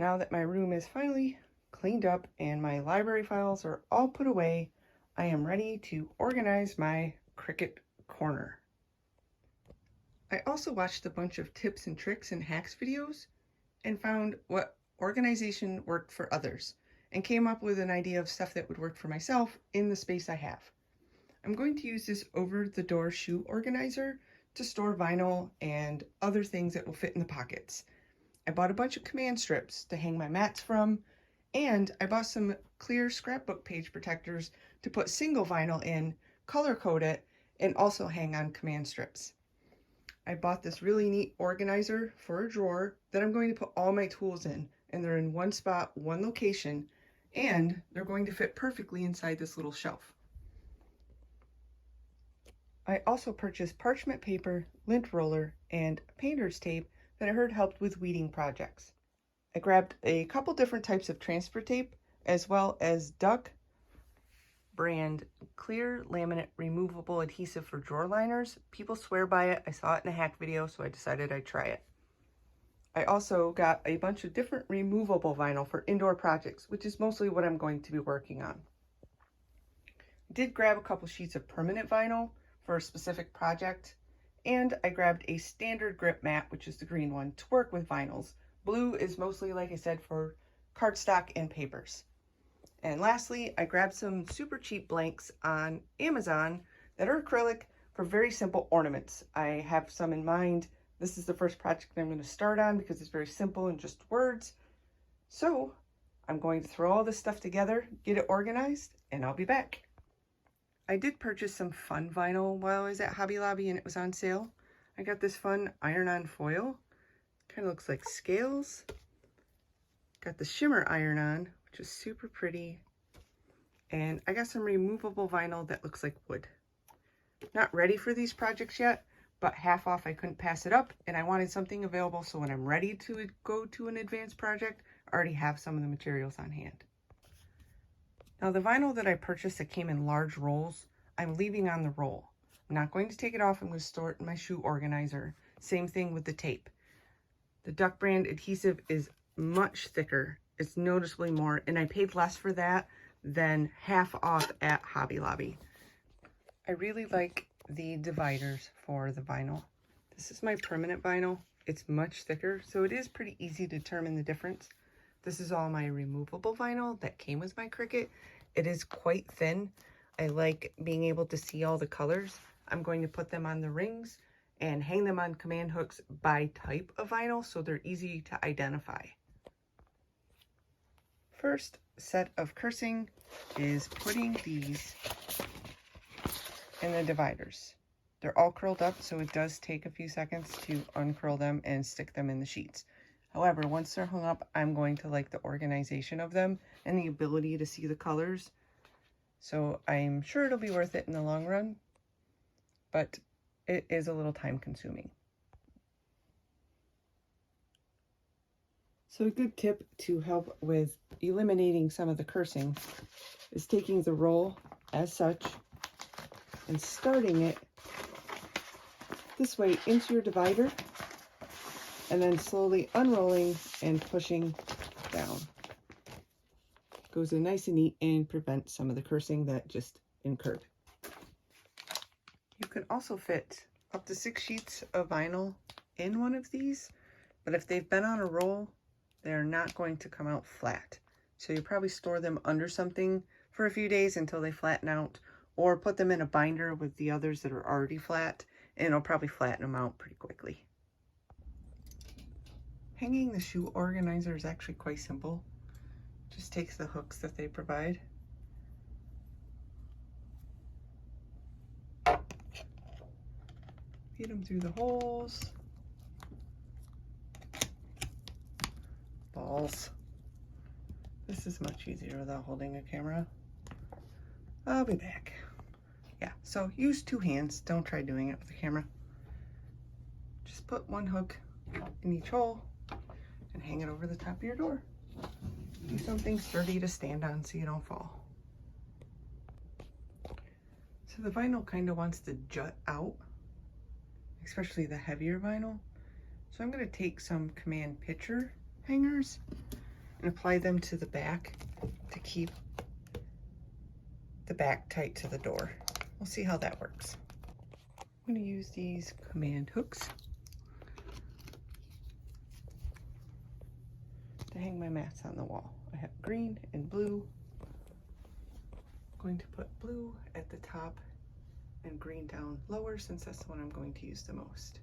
Now that my room is finally cleaned up and my library files are all put away, I am ready to organize my Cricut corner. I also watched a bunch of tips and tricks and hacks videos and found what organization worked for others and came up with an idea of stuff that would work for myself in the space I have. I'm going to use this over-the-door shoe organizer to store vinyl and other things that will fit in the pockets. I bought a bunch of command strips to hang my mats from, and I bought some clear scrapbook page protectors to put single vinyl in, color code it, and also hang on command strips. I bought this really neat organizer for a drawer that I'm going to put all my tools in, and they're in one spot, one location, and they're going to fit perfectly inside this little shelf. I also purchased parchment paper, lint roller, and painter's tape that I heard helped with weeding projects. I grabbed a couple different types of transfer tape, as well as Duck brand clear laminate removable adhesive for drawer liners. People swear by it. I saw it in a hack video, so I decided I'd try it. I also got a bunch of different removable vinyl for indoor projects, which is mostly what I'm going to be working on. I did grab a couple sheets of permanent vinyl for a specific project, and I grabbed a standard grip mat, which is the green one, to work with vinyls. Blue is mostly, like I said, for cardstock and papers. And lastly, I grabbed some super cheap blanks on Amazon that are acrylic for very simple ornaments. I have some in mind. This is the first project I'm going to start on because it's very simple and just words. So I'm going to throw all this stuff together, get it organized, and I'll be back. I did purchase some fun vinyl while I was at Hobby Lobby and it was on sale. I got this fun iron-on foil. Kind of looks like scales. Got the shimmer iron-on, which is super pretty. And I got some removable vinyl that looks like wood. Not ready for these projects yet, but half off I couldn't pass it up, and I wanted something available so when I'm ready to go to an advanced project, I already have some of the materials on hand. Now the vinyl that I purchased that came in large rolls, I'm leaving on the roll. I'm not going to take it off. I'm going to store it in my shoe organizer. Same thing with the tape. The Duck brand adhesive is much thicker. It's noticeably more, and I paid less for that than half off at Hobby Lobby. I really like the dividers for the vinyl. This is my permanent vinyl. It's much thicker, so it is pretty easy to determine the difference. This is all my removable vinyl that came with my Cricut. It is quite thin. I like being able to see all the colors. I'm going to put them on the rings and hang them on command hooks by type of vinyl so they're easy to identify. First set of cursing is putting these in the dividers. They're all curled up, so it does take a few seconds to uncurl them and stick them in the sheets. However, once they're hung up, I'm going to like the organization of them and the ability to see the colors. So I'm sure it'll be worth it in the long run, but it is a little time consuming. So a good tip to help with eliminating some of the cursing is taking the roll as such and starting it this way into your divider and then slowly unrolling and pushing down. Goes in nice and neat and prevents some of the cursing that just incurred. You can also fit up to 6 sheets of vinyl in one of these, but if they've been on a roll, they're not going to come out flat. So you probably store them under something for a few days until they flatten out, or put them in a binder with the others that are already flat, and it'll probably flatten them out pretty quickly. Hanging the shoe organizer is actually quite simple. Just takes the hooks that they provide. Feed them through the holes. Balls. This is much easier without holding a camera. I'll be back. Yeah, so use 2 hands. Don't try doing it with the camera. Just put one hook in each hole and hang it over the top of your door. Do something sturdy to stand on so you don't fall. So the vinyl kind of wants to jut out, especially the heavier vinyl. So I'm going to take some command picture hangers and apply them to the back to keep the back tight to the door. We'll see how that works. I'm going to use these command hooks to hang my mats on the wall. I have green and blue. I'm going to put blue at the top and green down lower since that's the one I'm going to use the most.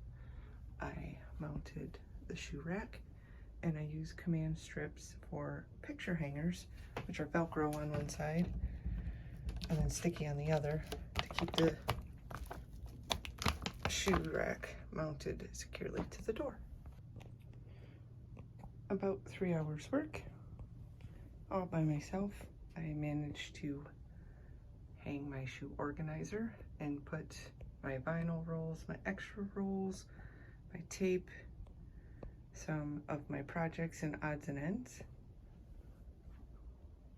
I mounted the shoe rack and I use command strips for picture hangers, which are Velcro on one side and then sticky on the other to keep the shoe rack mounted securely to the door. About 3 hours work, all by myself. I managed to hang my shoe organizer and put my vinyl rolls, my extra rolls, my tape, some of my projects and odds and ends.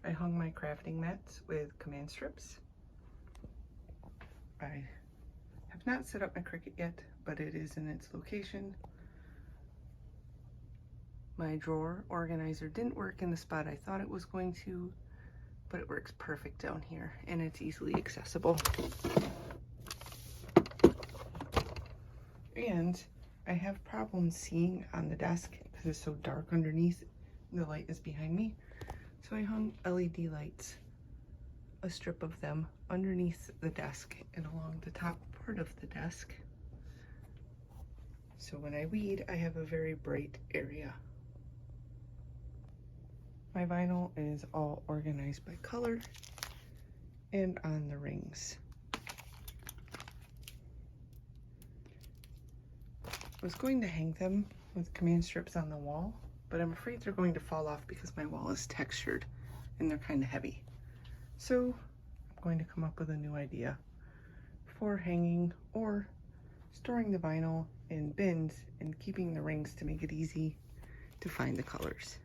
I hung my crafting mats with command strips. I have not set up my Cricut yet, but it is in its location. My drawer organizer didn't work in the spot I thought it was going to, but it works perfect down here and it's easily accessible. And I have problems seeing on the desk because it's so dark underneath. The light is behind me. So I hung LED lights, a strip of them underneath the desk and along the top part of the desk. So when I weed, I have a very bright area. My vinyl is all organized by color and on the rings. I was going to hang them with command strips on the wall, but I'm afraid they're going to fall off because my wall is textured and they're kind of heavy. So I'm going to come up with a new idea for hanging or storing the vinyl in bins and keeping the rings to make it easy to find the colors.